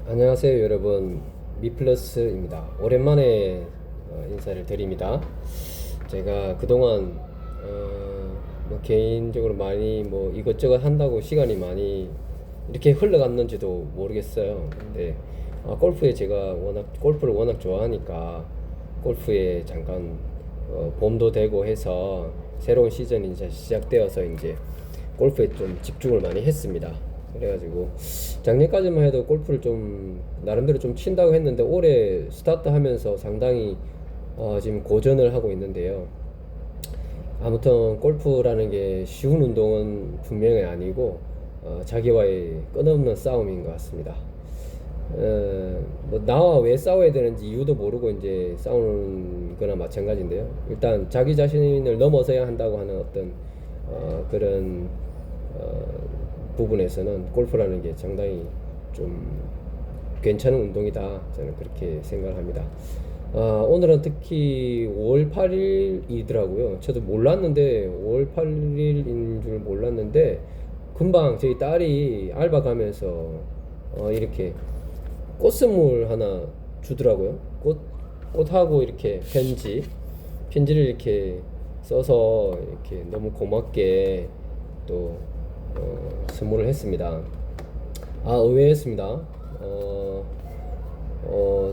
안녕하세요 여러분, 미플러스입니다. 오랜만에 인사를 드립니다. 제가 그동안 개인적으로 많이 이것저것 한다고 시간이 많이 이렇게 흘러갔는지도 모르겠어요. 근데 골프에 제가 골프를 워낙 좋아하니까 골프에 잠깐 봄도 되고 해서 새로운 시즌이 이제 시작되어서 이제 골프에 좀 집중을 많이 했습니다. 그래가지고 작년까지만 해도 골프를 좀 나름대로 좀 친다고 했는데 올해 스타트 하면서 상당히 지금 고전을 하고 있는데요. 아무튼 골프라는 게 쉬운 운동은 분명히 아니고 자기와의 끊없는 싸움인 것 같습니다. 나와 왜 싸워야 되는지 이유도 모르고 이제 싸우는 거나 마찬가지인데요. 일단 자기 자신을 넘어서야 한다고 하는 어떤 그런 부분에서는 골프라는 게 상당히 좀 괜찮은 운동이다, 저는 그렇게 생각을 합니다. 오늘은 특히 5월 8일이더라고요. 저도 몰랐는데 5월 8일인 줄 몰랐는데 금방 저희 딸이 알바 가면서 이렇게 꽃선물 하나 주더라고요. 꽃하고 이렇게 편지를 이렇게 써서 이렇게 너무 고맙게 또 선물을 했습니다. 의외였습니다.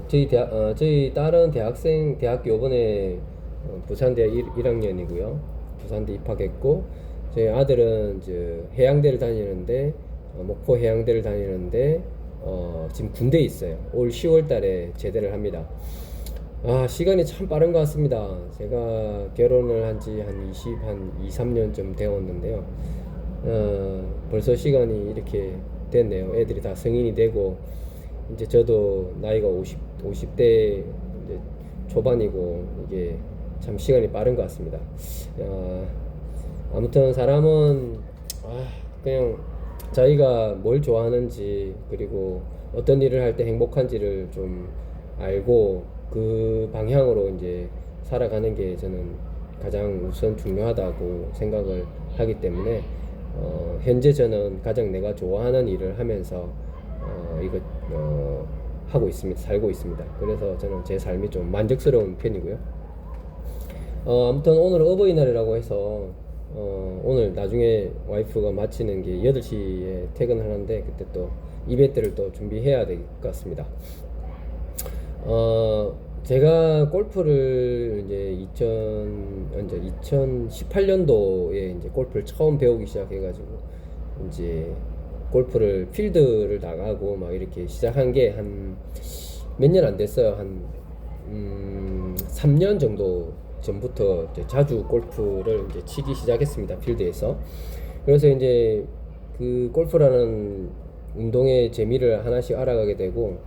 저희 딸은 대학교 요번에 부산대 1학년이고요. 부산대 입학했고, 저희 아들은 해양대를 다니는데, 목포 해양대를 다니는데, 지금 군대에 있어요. 올 10월 달에 제대를 합니다. 시간이 참 빠른 것 같습니다. 제가 결혼을 한 지 한 2, 3년쯤 되었는데요. 벌써 시간이 이렇게 됐네요. 애들이 다 성인이 되고, 이제 저도 나이가 50대 이제 초반이고, 이게 참 시간이 빠른 것 같습니다. 아무튼 사람은, 그냥 자기가 뭘 좋아하는지, 그리고 어떤 일을 할 때 행복한지를 좀 알고, 그 방향으로 이제 살아가는 게 저는 가장 우선 중요하다고 생각을 하기 때문에, 현재 저는 가장 내가 좋아하는 일을 하면서 이거 하고 있습니다. 살고 있습니다. 그래서 저는 제 삶이 좀 만족스러운 편이고요. 아무튼 오늘 어버이날이라고 해서 오늘 나중에 와이프가 마치는 게 8시에 퇴근을 하는데, 그때 또 이벤트를 또 준비해야 될 것 같습니다. 제가 골프를 이제 2018년도에 이제 골프를 처음 배우기 시작해가지고, 이제 골프를 필드를 나가고 막 이렇게 시작한 게 한 몇 년 안 됐어요. 한 3년 정도 전부터 이제 자주 골프를 이제 치기 시작했습니다. 필드에서. 그래서 이제 그 골프라는 운동의 재미를 하나씩 알아가게 되고,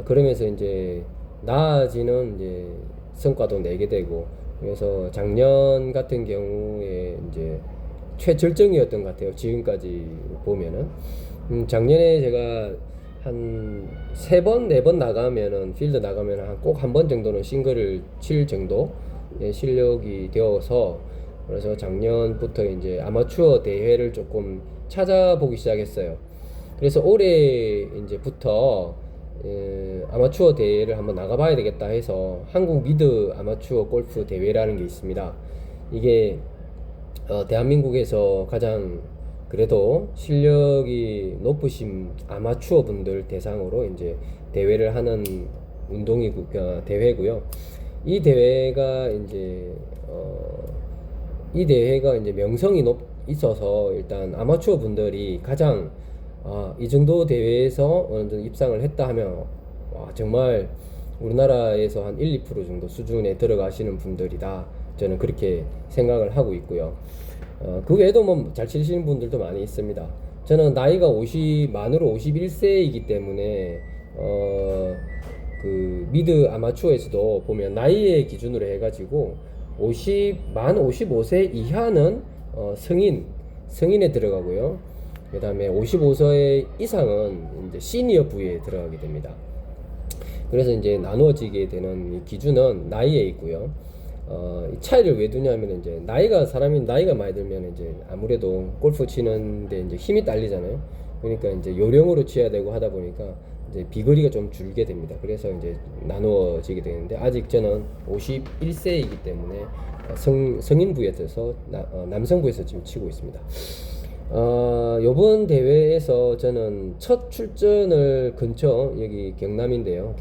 그러면서 이제 나아지는 이제 성과도 내게 되고, 그래서 작년 같은 경우에 이제 최절정이었던 것 같아요. 지금까지 보면은. 작년에 제가 한 3번, 4번 나가면은, 필드 나가면은 꼭 한 번 정도는 싱글을 칠 정도 실력이 되어서, 그래서 작년부터 이제 아마추어 대회를 조금 찾아보기 시작했어요. 그래서 올해 이제부터 아마추어 대회를 한번 나가봐야 되겠다 해서 한국 미드 아마추어 골프 대회라는 게 있습니다. 이게 대한민국에서 가장 그래도 실력이 높으신 아마추어 분들 대상으로 이제 대회를 하는 대회고요. 이 대회가 이제 명성이 있어서 일단 아마추어 분들이 가장 이 정도 대회에서 어느 정도 입상을 했다 하면 정말 우리나라에서 한 1, 2% 정도 수준에 들어가시는 분들이다, 저는 그렇게 생각을 하고 있고요. 그 외에도 뭐 잘 치시는 분들도 많이 있습니다. 저는 나이가 만으로 51세이기 때문에 그 미드 아마추어에서도 보면 나이의 기준으로 해가지고 만 55세 이하는 성인에 들어가고요. 그 다음에 55세 이상은 이제 시니어 부에 들어가게 됩니다. 그래서 이제 나누어지게 되는 이 기준은 나이에 있고요. 이 차이를 왜 두냐면, 이제 사람이 나이가 많이 들면 이제 아무래도 골프 치는데 이제 힘이 딸리잖아요. 그러니까 이제 요령으로 치야 되고 하다 보니까 이제 비거리가 좀 줄게 됩니다. 그래서 이제 나누어지게 되는데 아직 저는 51세이기 때문에 성인부에서 남성부에서 지금 치고 있습니다. 요번 대회에서 저는 첫 출전을 근처 여기 경남인데요.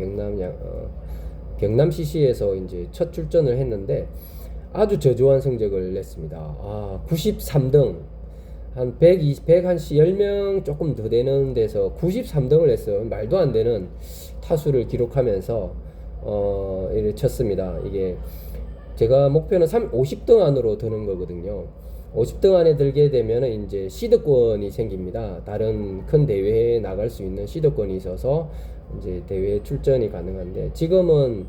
경남 CC에서 이제 첫 출전을 했는데 아주 저조한 성적을 냈습니다. 93등. 한 10명 조금 더 되는 데서 93등을 했어요. 말도 안 되는 타수를 기록하면서 이를 쳤습니다. 이게 제가 목표는 50등 안으로 드는 거거든요. 50등 안에 들게 되면 이제 시드권이 생깁니다. 다른 큰 대회에 나갈 수 있는 시드권이 있어서 이제 대회 출전이 가능한데 지금은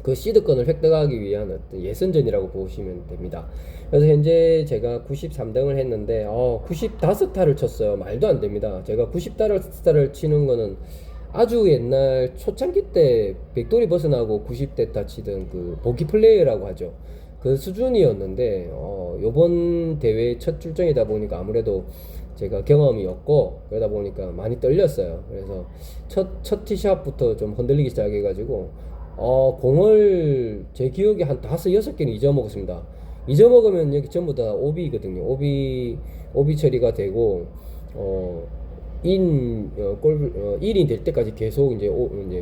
그 시드권을 획득하기 위한 어떤 예선전이라고 보시면 됩니다. 그래서 현재 제가 93등을 했는데 95타를 쳤어요. 말도 안 됩니다. 제가 90타를 치는 거는 아주 옛날 초창기 때 백돌이 벗어나고 90대 타 치던 그 보기 플레이어라고 하죠. 그 수준이었는데 요번 대회 첫 출전이다 보니까 아무래도 제가 경험이 없고 그러다 보니까 많이 떨렸어요. 그래서 첫 티샷부터 좀 흔들리기 시작해가지고 공을 제 기억에 한 5-6개는 잊어먹었습니다. 잊어먹으면 여기 전부 다 오비거든요. 오비 처리가 되고 인이 될 때까지 계속 이제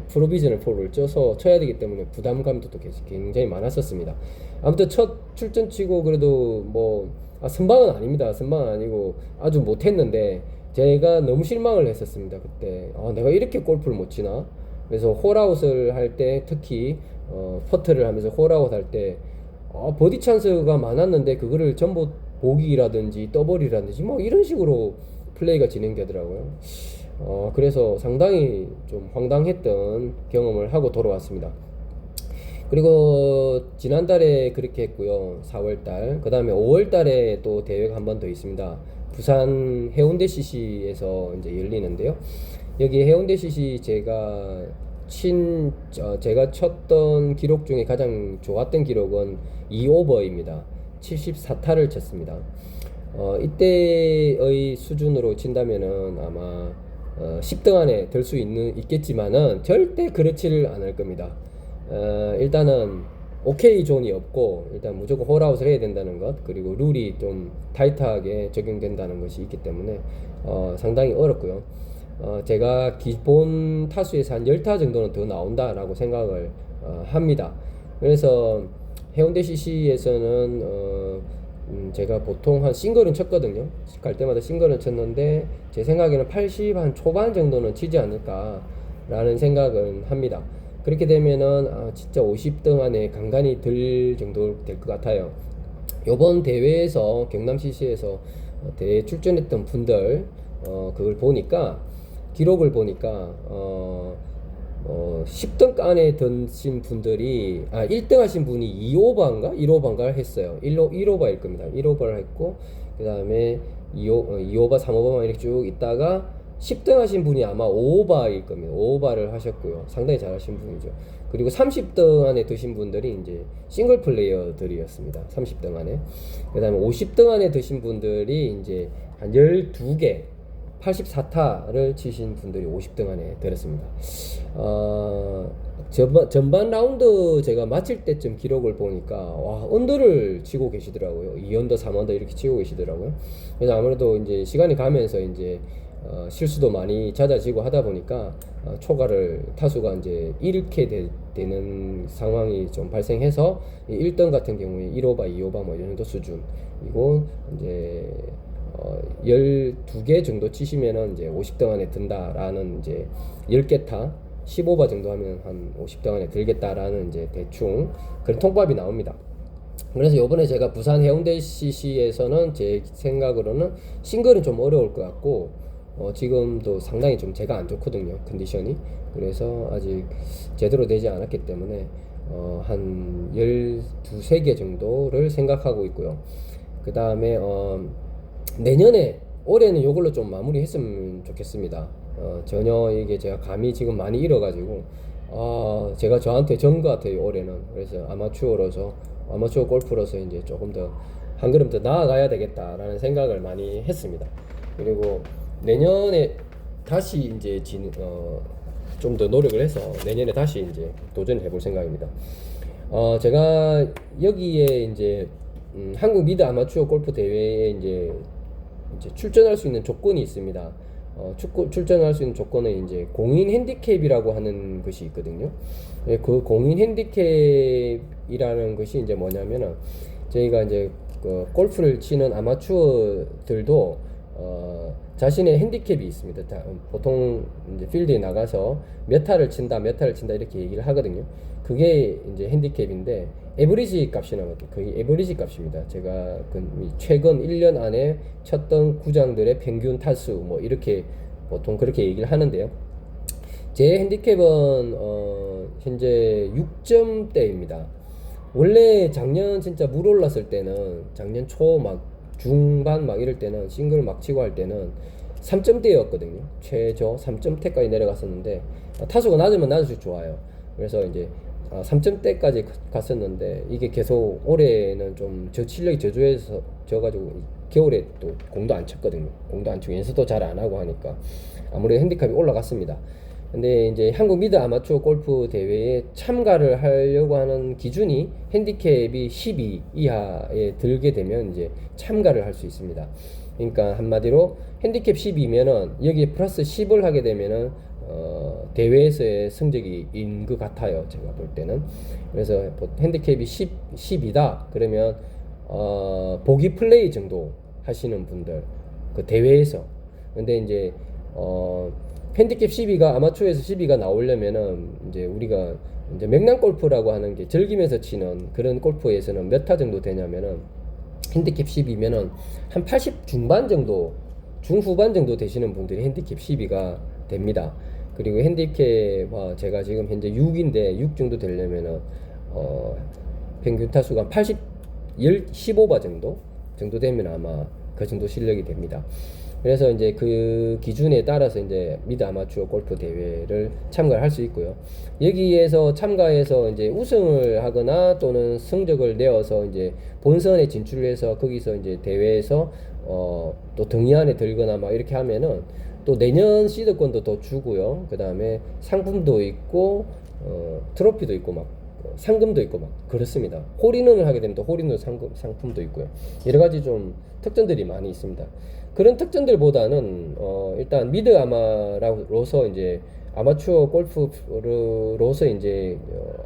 프로비저널 폴을 쪄서 쳐야 되기 때문에 부담감도 또 굉장히 많았었습니다. 아무튼 첫 출전 치고 그래도 선방은 아닙니다. 선방은 아니고 아주 못했는데 제가 너무 실망을 했었습니다. 그때 내가 이렇게 골프를 못 치나? 그래서 홀아웃을 할 때 특히 퍼트를 하면서 홀아웃 할 때 버디 찬스가 많았는데 그거를 전부 보기라든지 더블이라든지 이런 식으로 플레이가 진행되더라고요. 그래서 상당히 좀 황당했던 경험을 하고 돌아왔습니다. 그리고 지난달에 그렇게 했고요. 4월달. 그 다음에 5월달에 또 대회가 한 번 더 있습니다. 부산 해운대 CC에서 이제 열리는데요. 여기 해운대 CC 제가 쳤던 기록 중에 가장 좋았던 기록은 2오버입니다. 74타를 쳤습니다. 이때의 수준으로 친다면은 아마 10등 안에 들 수 있겠지만은 절대 그렇지를 않을 겁니다. 일단은 오케이 존이 없고 일단 무조건 홀아웃을 해야 된다는 것, 그리고 룰이 좀 타이트하게 적용된다는 것이 있기 때문에 상당히 어렵고요. 제가 기본 타수에서 한 10타 정도는 더 나온다라고 생각을 합니다. 그래서 해운대 CC에서는 제가 보통 한 싱글은 쳤거든요. 갈 때마다 싱글은 쳤는데 제 생각에는 80 한 초반 정도는 치지 않을까 라는 생각은 합니다. 그렇게 되면은 진짜 50등 안에 간간히 들 정도 될 것 같아요. 요번 대회에서 경남 CC에서 대회 출전했던 분들 그걸 보니까 기록을 보니까 10등 안에 드신 분들이 1등 하신 분이 2오버인가 1오버인가 했어요. 1오버일 겁니다. 1오버를 했고 그 다음에 2오버 3오버만 이렇게 쭉 있다가 10등 하신 분이 아마 5오버일 겁니다. 5오버를 하셨고요. 상당히 잘하신 분이죠. 그리고 30등 안에 드신 분들이 이제 싱글 플레이어들이었습니다. 30등 안에. 그 다음에 50등 안에 드신 분들이 이제 한 12개 84타를 치신 분들이 50등 안에 들었습니다. 전반 라운드 제가 마칠 때쯤 기록을 보니까 언더를 치고 계시더라고요. 2언더, 3언더 이렇게 치고 계시더라고요. 그래서 아무래도 이제 시간이 가면서 이제 실수도 많이 잦아지고 하다 보니까 초과를 타수가 이제 잃게 되는 상황이 좀 발생해서 1등 같은 경우에 1오버, 2오버 이 정도 수준이고 이제 12개 정도 치시면은 이제 50등 안에 든다라는 이제 10개 타 15바 정도 하면 한 50등 안에 들겠다라는 이제 대충 그런 통밥이 나옵니다. 그래서 요번에 제가 부산 해운대 CC에서는 제 생각으로는 싱글은 좀 어려울 것 같고 지금도 상당히 좀 제가 안 좋거든요, 컨디션이. 그래서 아직 제대로 되지 않았기 때문에 한 12-13개 정도를 생각하고 있고요. 그 다음에 올해는 요걸로 좀 마무리 했으면 좋겠습니다. 전혀 이게 제가 감이 지금 많이 잃어가지고 제가 저한테 전 것 같아요, 올해는. 그래서 아마추어 골프로서 이제 조금 더 한 걸음 더 나아가야 되겠다라는 생각을 많이 했습니다. 그리고 내년에 다시 이제 좀 더 노력을 해서 내년에 다시 이제 도전을 해볼 생각입니다. 제가 여기에 이제 한국 미드 아마추어 골프 대회에 이제 출전할 수 있는 조건이 있습니다. 출전할 수 있는 조건은 이제 공인 핸디캡이라고 하는 것이 있거든요. 그 공인 핸디캡이라는 것이 이제 뭐냐면은 저희가 이제 그 골프를 치는 아마추어들도 자신의 핸디캡이 있습니다. 보통 이제 필드에 나가서 몇 타를 친다 이렇게 얘기를 하거든요. 그게 이제 핸디캡인데 에버리지 값이 나거든요. 거의 에버리지 값입니다. 제가 최근 1년 안에 쳤던 구장들의 평균 타수 뭐 이렇게 보통 그렇게 얘기를 하는데요. 제 핸디캡은 현재 6점대입니다. 원래 작년 진짜 물 올랐을 때는 작년 초 막 중반 막 이럴 때는 싱글 막 치고 할 때는 3점대였거든요. 최저 3점대까지 내려갔었는데 타수가 낮으면 낮을수록 좋아요. 그래서 이제 3점대까지 갔었는데 이게 계속 올해는 좀 저 실력이 저조해서 져가지고 겨울에 또 공도 안 쳤거든요. 공도 안 치고 연습도 잘 안 하고 하니까 아무래도 핸디캡이 올라갔습니다. 근데 이제 한국 미드 아마추어 골프 대회에 참가를 하려고 하는 기준이 핸디캡이 12 이하에 들게 되면 이제 참가를 할 수 있습니다. 그러니까 한마디로 핸디캡 10이면은 여기에 플러스 10을 하게 되면은 대회에서의 성적인 것 같아요. 제가 볼 때는. 그래서 핸디캡이 10이다 그러면 보기 플레이 정도 하시는 분들 그 대회에서. 근데 이제 핸디캡 12가 아마추어에서 12가 나오려면은 이제 우리가 이제 맥락 골프라고 하는 게 즐기면서 치는 그런 골프에서는 몇 타 정도 되냐면은 핸디캡 10이면은 한 80 중반 정도 중후반 정도 되시는 분들이 핸디캡 12가 됩니다. 그리고 핸디캡 제가 지금 현재 6인데 6 정도 되려면은 평균 타수가 80 15바 정도 되면 아마 그 정도 실력이 됩니다. 그래서 이제 그 기준에 따라서 이제 미드 아마추어 골프 대회를 참가를 할 수 있고요. 여기에서 참가해서 이제 우승을 하거나 또는 성적을 내어서 이제 본선에 진출해서 거기서 이제 대회에서 또 등위 안에 들거나 막 이렇게 하면은 또 내년 시드권도 더 주고요. 그 다음에 상품도 있고 트로피도 있고 막 상금도 있고 막 그렇습니다. 홀인원을 하게 되면 또 홀인원 상품도 있고요. 여러 가지 좀 특전들이 많이 있습니다. 그런 특전들보다는 일단 미드 아마로서 이제 아마추어 골프로서 이제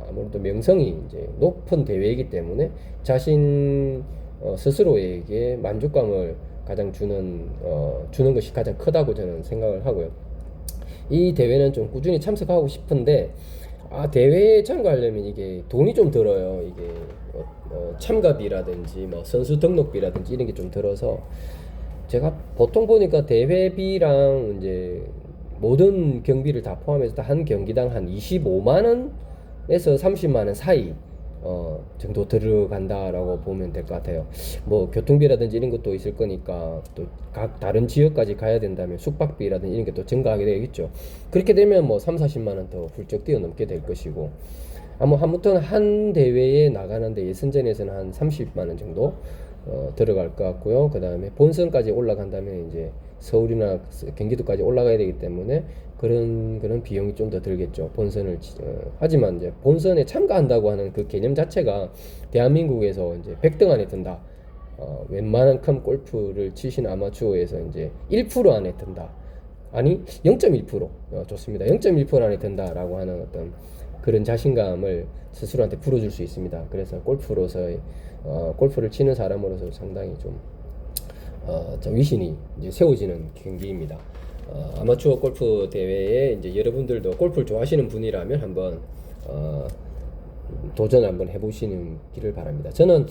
아무래도 명성이 이제 높은 대회이기 때문에 자신 스스로에게 만족감을 가장 주는 것이 가장 크다고 저는 생각을 하고요. 이 대회는 좀 꾸준히 참석하고 싶은데 대회에 참가하려면 이게 돈이 좀 들어요. 이게 참가비라든지 뭐 선수 등록비라든지 이런 게 좀 들어서 제가 보통 보니까 대회비랑 이제 모든 경비를 다 포함해서 한 경기당 한 25만 원에서 30만 원 사이 정도 들어간다라고 보면 될 것 같아요. 뭐 교통비라든지 이런 것도 있을 거니까 또 각 다른 지역까지 가야 된다면 숙박비라든지 이런 게 또 증가하게 되겠죠. 그렇게 되면 뭐 3, 40만 원 더 훌쩍 뛰어넘게 될 것이고 아무튼 한 대회에 나가는데 예선전에서는 한 30만 원 정도 들어갈 것 같고요. 그 다음에 본선까지 올라간다면 이제 서울이나 경기도까지 올라가야 되기 때문에 그런 비용이 좀 더 들겠죠. 본선을 하지만 이제 본선에 참가한다고 하는 그 개념 자체가 대한민국에서 이제 100등 안에 든다. 웬만한 큰 골프를 치신 아마추어에서 이제 1% 안에 든다. 아니 0.1% 좋습니다. 0.1% 안에 든다라고 하는 어떤 그런 자신감을 스스로한테 불어줄 수 있습니다. 그래서 골프로서의 골프를 치는 사람으로서 상당히 좀 위신이 이제 세워지는 경기입니다. 아마추어 골프 대회에 이제 여러분들도 골프를 좋아하시는 분이라면 한번 도전 한번 해보시는 길을 바랍니다. 저는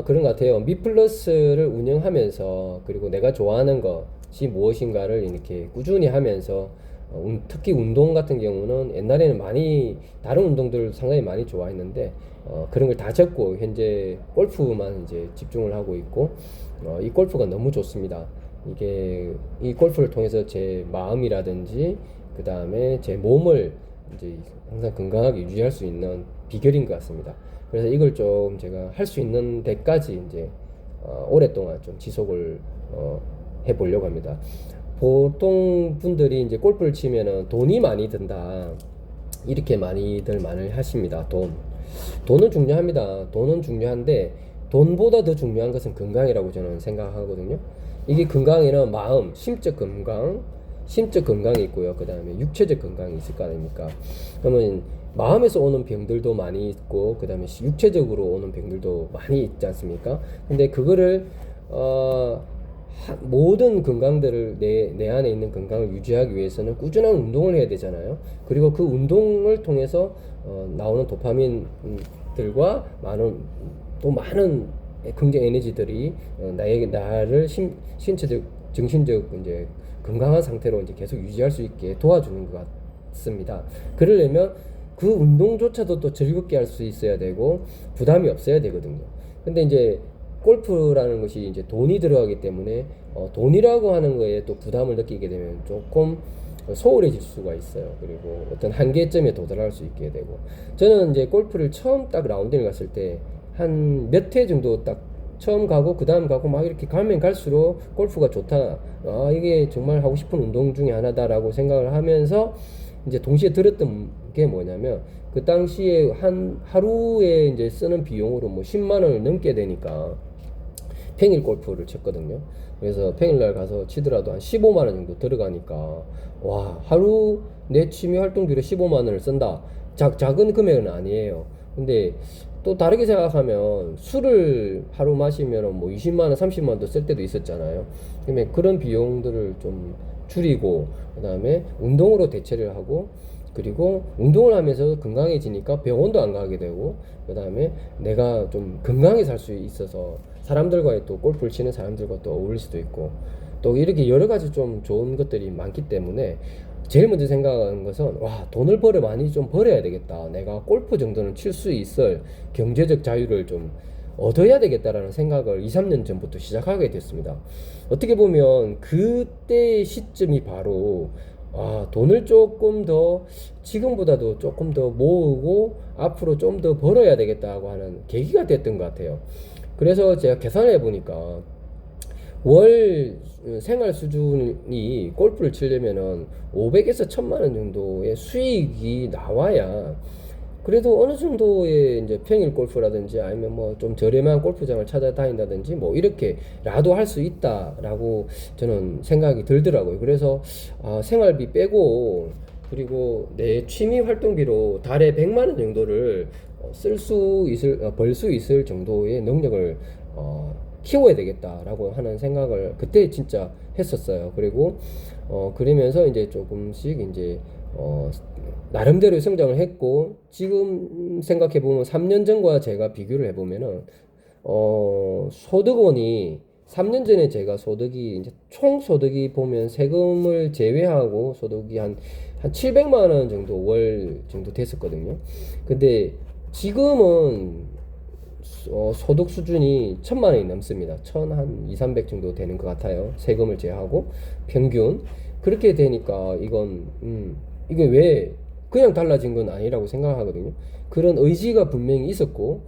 그런 것 같아요. 미플러스를 운영하면서 그리고 내가 좋아하는 것이 무엇인가를 이렇게 꾸준히 하면서 특히 운동 같은 경우는 옛날에는 많이 다른 운동들을 상당히 많이 좋아했는데 그런 걸 다 접고 현재 골프만 이제 집중을 하고 있고 이 골프가 너무 좋습니다. 이 골프를 통해서 제 마음이라든지 그 다음에 제 몸을 이제 항상 건강하게 유지할 수 있는 비결인 것 같습니다. 그래서 이걸 좀 제가 할 수 있는 데까지 이제 오랫동안 좀 지속을 해보려고 합니다. 보통 분들이 이제 골프를 치면은 돈이 많이 든다. 이렇게 많이들 말을 하십니다. 돈은 중요합니다. 돈은 중요한데 돈보다 더 중요한 것은 건강이라고 저는 생각하거든요. 이게 건강에는 마음, 심적 건강이 있고요. 그 다음에 육체적 건강이 있을 거 아닙니까? 그러면 마음에서 오는 병들도 많이 있고, 그 다음에 육체적으로 오는 병들도 많이 있지 않습니까? 근데 그거를 모든 건강들을 내 안에 있는 건강을 유지하기 위해서는 꾸준한 운동을 해야 되잖아요. 그리고 그 운동을 통해서 나오는 도파민들과 많은 긍정 에너지들이 나를 신체적, 정신적 이제 건강한 상태로 이제 계속 유지할 수 있게 도와주는 것 같습니다. 그러려면 그 운동조차도 또 즐겁게 할 수 있어야 되고 부담이 없어야 되거든요. 근데 이제 골프라는 것이 이제 돈이 들어가기 때문에 돈이라고 하는 거에 또 부담을 느끼게 되면 조금 소홀해질 수가 있어요. 그리고 어떤 한계점에 도달할 수 있게 되고, 저는 이제 골프를 처음 딱 라운딩을 갔을 때 한 몇 회 정도 딱 처음 가고 그 다음 가고 막 이렇게 가면 갈수록 골프가 좋다, 이게 정말 하고 싶은 운동 중에 하나다라고 생각을 하면서 이제 동시에 들었던 게 뭐냐면, 그 당시에 한 하루에 이제 쓰는 비용으로 뭐 10만 원을 넘게 되니까 평일 골프를 쳤거든요. 그래서 평일날 가서 치더라도 한 15만 원 정도 들어가니까, 와, 하루 내 취미 활동비로 15만 원을 쓴다. 작은 금액은 아니에요. 근데 또 다르게 생각하면 술을 하루 마시면 뭐 20만 원, 30만 원도 쓸 때도 있었잖아요. 그러면 그런 비용들을 좀 줄이고, 그다음에 운동으로 대체를 하고, 그리고 운동을 하면서 건강해지니까 병원도 안 가게 되고, 그다음에 내가 좀 건강히 살 수 있어서 사람들과의 또 골프를 치는 사람들과 또 어울릴 수도 있고, 또 이렇게 여러 가지 좀 좋은 것들이 많기 때문에 제일 먼저 생각하는 것은, 와, 돈을 많이 좀 벌어야 되겠다. 내가 골프 정도는 칠 수 있을 경제적 자유를 좀 얻어야 되겠다라는 생각을 2, 3년 전부터 시작하게 됐습니다. 어떻게 보면 그때 시점이 바로 돈을 조금 더 지금보다도 조금 더 모으고 앞으로 좀 더 벌어야 되겠다고 하는 계기가 됐던 것 같아요. 그래서 제가 계산해 보니까 월 생활 수준이 골프를 치려면은 500에서 1000만 원 정도의 수익이 나와야 그래도 어느 정도의 이제 평일 골프라든지 아니면 뭐 좀 저렴한 골프장을 찾아다닌다든지 뭐 이렇게라도 할 수 있다라고 저는 생각이 들더라고요. 그래서 생활비 빼고, 그리고 내 취미 활동비로 달에 100만 원 정도를 벌 수 있을 정도의 능력을 키워야 되겠다라고 하는 생각을 그때 진짜 했었어요. 그리고 그러면서 이제 조금씩 이제 나름대로 성장을 했고, 지금 생각해 보면 3년 전과 제가 비교를 해 보면은 소득원이 3년 전에 제가 소득이 이제 총 소득이 보면 세금을 제외하고 소득이 한 700만 원 정도 월 정도 됐었거든요. 근데 지금은 소득 수준이 1000만 원이 넘습니다. 1000 한 2, 300 정도 되는 것 같아요. 세금을 제외하고 평균. 그렇게 되니까 이게 왜 그냥 달라진 건 아니라고 생각하거든요. 그런 의지가 분명히 있었고,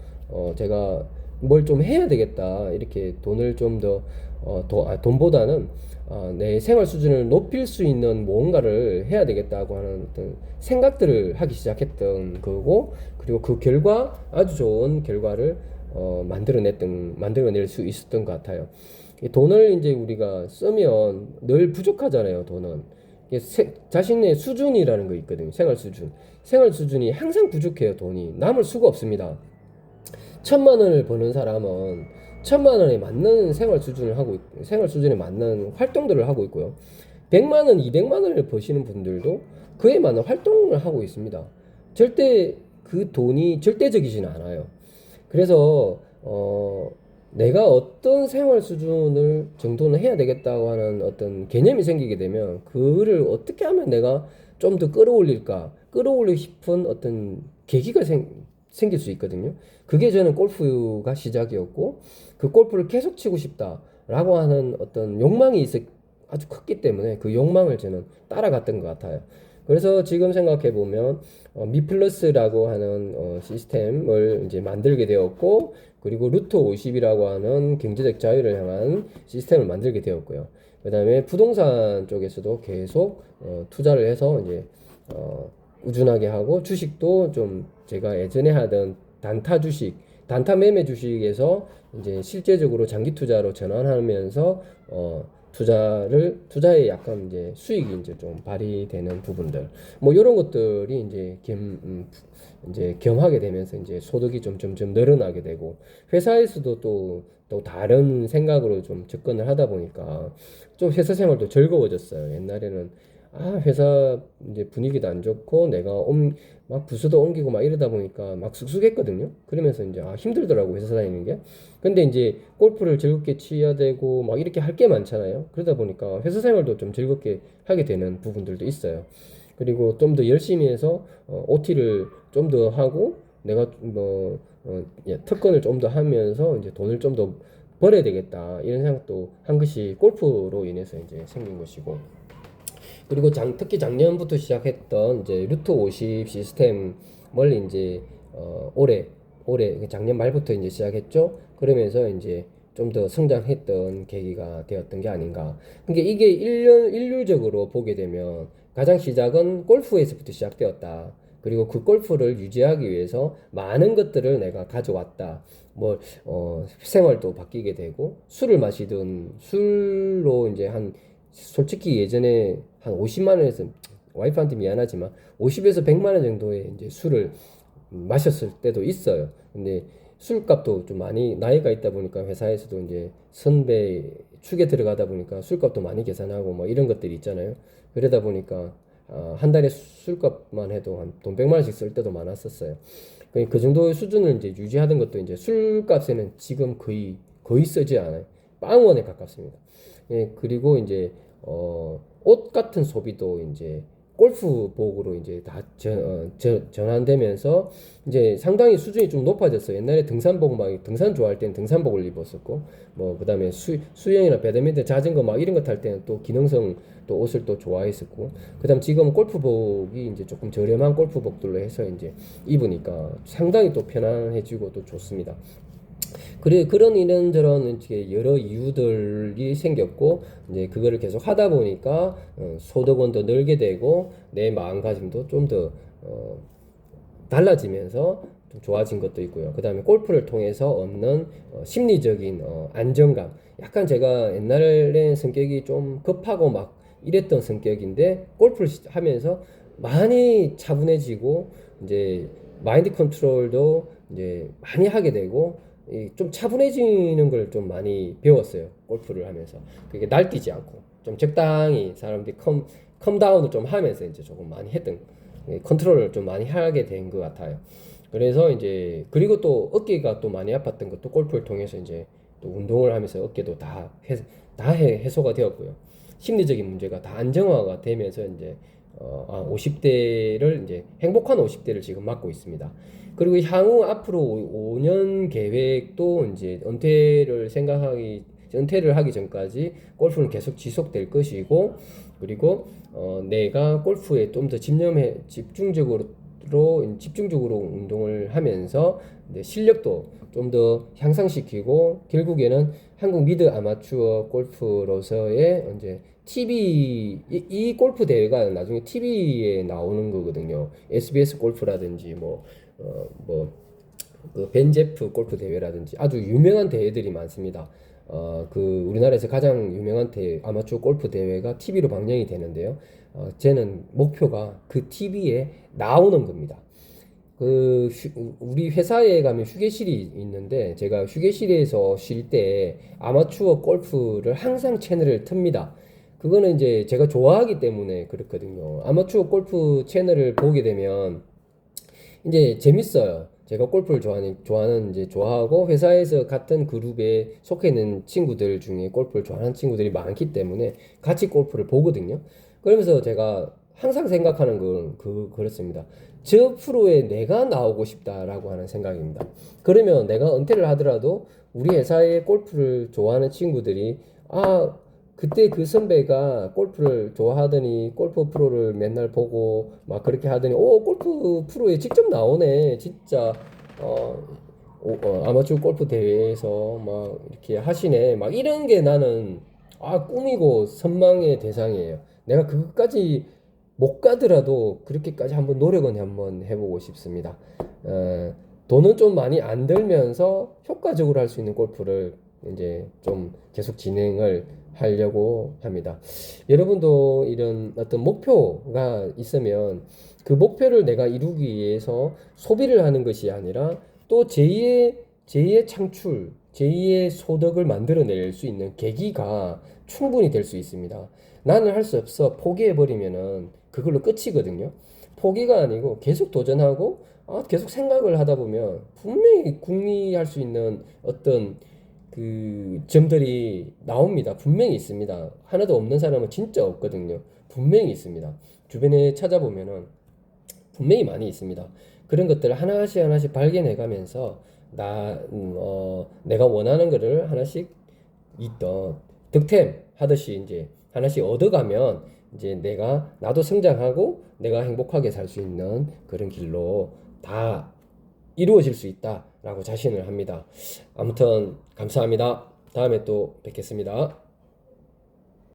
제가 뭘 좀 해야 되겠다. 이렇게 돈을 좀 돈보다는 내 생활 수준을 높일 수 있는 뭔가를 해야 되겠다고 하는 어떤 생각들을 하기 시작했던 거고, 그리고 그 결과 아주 좋은 결과를 만들어낼 수 있었던 것 같아요. 이 돈을 이제 우리가 쓰면 늘 부족하잖아요. 돈은 자신의 수준이라는 거 있거든요. 생활 수준이 항상 부족해요. 돈이 남을 수가 없습니다. 1000만 원을 버는 사람은 1000만 원에 맞는 생활 수준에 맞는 활동들을 하고 있고요. 100만 원, 200만 원을 버시는 분들도 그에 맞는 활동을 하고 있습니다. 절대 그 돈이 절대적이지는 않아요. 그래서 내가 어떤 생활 수준을 정도는 해야 되겠다고 하는 어떤 개념이 생기게 되면 그를 어떻게 하면 내가 좀 더 끌어올리고 싶은 어떤 계기가 생길 수 있거든요. 그게 저는 골프가 시작이었고, 그 골프를 계속 치고 싶다라고 하는 어떤 욕망이 아주 컸기 때문에 그 욕망을 저는 따라갔던 것 같아요. 그래서 지금 생각해 보면 미플러스라고 하는 시스템을 이제 만들게 되었고, 그리고 루트 50이라고 하는 경제적 자유를 향한 시스템을 만들게 되었고요. 그다음에 부동산 쪽에서도 계속 투자를 해서 이제 꾸준하게 하고 주식도 좀 제가 예전에 하던 단타 주식, 단타 매매 주식에서 이제 실제적으로 장기 투자로 전환하면서 투자에 약간 이제 수익이 이제 좀 발휘되는 부분들 뭐 이런 것들이 이제 겸하게 되면서 이제 소득이 좀 점점 늘어나게 되고 회사에서도 또 다른 생각으로 좀 접근을 하다 보니까 좀 회사 생활도 즐거워졌어요. 옛날에는 회사 이제 분위기도 안 좋고 내가 막 부서도 옮기고 막 이러다 보니까 막 쑥쑥했거든요. 그러면서 이제 힘들더라고 회사 다니는 게. 근데 이제 골프를 즐겁게 치야 되고 막 이렇게 할 게 많잖아요. 그러다 보니까 회사 생활도 좀 즐겁게 하게 되는 부분들도 있어요. 그리고 좀 더 열심히 해서 OT를 좀 더 하고 내가 뭐 특권을 좀 더 하면서 이제 돈을 좀 더 벌어야 되겠다 이런 생각도 한 것이 골프로 인해서 이제 생긴 것이고 그리고 특히 작년부터 시작했던 이제 루트 50 시스템을 이제 올해 작년 말부터 이제 시작했죠. 그러면서 이제 좀 더 성장했던 계기가 되었던 게 아닌가. 그러니까 이게 일률적으로 보게 되면 가장 시작은 골프에서부터 시작되었다. 그리고 그 골프를 유지하기 위해서 많은 것들을 내가 가져왔다. 뭐, 생활도 바뀌게 되고, 술을 마시던, 술로 이제 솔직히 예전에 한 50만 원에서, 와이프한테 미안하지만, 50에서 100만 원 정도의 이제 술을 마셨을 때도 있어요. 근데 술값도 좀 많이 나이가 있다 보니까 회사에서도 이제 선배 축에 들어가다 보니까 술값도 많이 계산하고 뭐 이런 것들이 있잖아요. 그러다 보니까 한 달에 술값만 해도 한 돈 100만 원씩 쓸 때도 많았었어요. 그 정도의 수준을 이제 유지하던 것도 이제 술값에는 지금 거의 쓰지 않아요. 빵원에 가깝습니다. 예, 그리고 이제 옷 같은 소비도 이제 골프복으로 이제 다 전환되면서 이제 상당히 수준이 좀 높아졌어요. 옛날에 등산복 막 등산 좋아할 때는 등산복을 입었었고 뭐 그다음에 수영이나 배드민턴 자전거 막 이런 거 탈 때는 또 기능성 또 옷을 또 좋아했었고 그다음 지금 골프복이 이제 조금 저렴한 골프복들로 해서 이제 입으니까 상당히 또 편안해지고 또 좋습니다. 그래 그런 이런저런 이제 여러 이유들이 생겼고 이제 그거를 계속 하다 보니까 소득원도 늘게 되고 내 마음가짐도 좀 더 달라지면서 좀 좋아진 것도 있고요. 그 다음에 골프를 통해서 얻는 심리적인 안정감. 약간 제가 옛날에 성격이 좀 급하고 막 이랬던 성격인데 골프를 하면서 많이 차분해지고 이제 마인드 컨트롤도 이제 많이 하게 되고 좀 차분해지는 걸 좀 많이 배웠어요. 골프를 하면서. 그게 날뛰지 않고 좀 적당히 사람들이 컴다운을 좀 하면서 이제 조금 많이 했던 컨트롤을 좀 많이 하게 된 것 같아요. 그래서 이제 그리고 또 어깨가 또 많이 아팠던 것도 골프를 통해서 이제 또 운동을 하면서 어깨도 다 해소가 되었고요. 심리적인 문제가 다 안정화가 되면서 이제 50대를 이제 행복한 50대를 지금 맞고 있습니다. 그리고 향후 앞으로 5년 계획도 이제 은퇴를 하기 전까지 골프는 계속 지속될 것이고 그리고 내가 골프에 좀 더 집중적으로 운동을 하면서 실력도 좀 더 향상시키고 결국에는 한국 미드 아마추어 골프로서의 이제 이 골프 대회가 나중에 TV에 나오는 거거든요. SBS 골프라든지 그 벤제프 골프 대회라든지 아주 유명한 대회들이 많습니다. 그 우리나라에서 가장 유명한 아마추어 골프 대회가 TV로 방영이 되는데요. 저는 목표가 그 TV에 나오는 겁니다. 우리 회사에 가면 휴게실이 있는데 제가 휴게실에서 쉴 때 아마추어 골프를 항상 채널을 틉니다. 그거는 이제 제가 좋아하기 때문에 그렇거든요. 아마추어 골프 채널을 보게 되면 이제 재밌어요. 제가 골프를 좋아하고 회사에서 같은 그룹에 속해 있는 친구들 중에 골프를 좋아하는 친구들이 많기 때문에 같이 골프를 보거든요. 그러면서 제가 항상 생각하는 건 그렇습니다. 저 프로에 내가 나오고 싶다라고 하는 생각입니다. 그러면 내가 은퇴를 하더라도 우리 회사의 골프를 좋아하는 친구들이 그때 그 선배가 골프를 좋아하더니 골프 프로를 맨날 보고 막 그렇게 하더니 골프 프로에 직접 나오네 진짜 아마추어 골프 대회에서 막 이렇게 하시네 막 이런 게 나는 꿈이고 선망의 대상이에요. 내가 그것까지 못 가더라도 그렇게까지 한번 노력은 한번 해보고 싶습니다. 어, 돈은 좀 많이 안 들면서 효과적으로 할 수 있는 골프를 이제 좀 계속 진행을 하려고 합니다. 여러분도 이런 어떤 목표가 있으면 그 목표를 내가 이루기 위해서 소비를 하는 것이 아니라 또 제2의 창출, 제2의 소득을 만들어낼 수 있는 계기가 충분히 될 수 있습니다. 나는 할 수 없어 포기해버리면은 그걸로 끝이거든요. 포기가 아니고 계속 도전하고 계속 생각을 하다 보면 분명히 궁리할 수 있는 어떤 그 점들이 나옵니다. 분명히 있습니다. 하나도 없는 사람은 진짜 없거든요. 분명히 있습니다. 주변에 찾아보면은 분명히 많이 있습니다. 그런 것들을 하나씩 하나씩 발견해 가면서 내가 원하는 거를 하나씩 있던 득템 하듯이 이제 하나씩 얻어가면 이제 나도 성장하고 내가 행복하게 살 수 있는 그런 길로 다 이루어질 수 있다라고 자신을 합니다. 아무튼 감사합니다. 다음에 또 뵙겠습니다.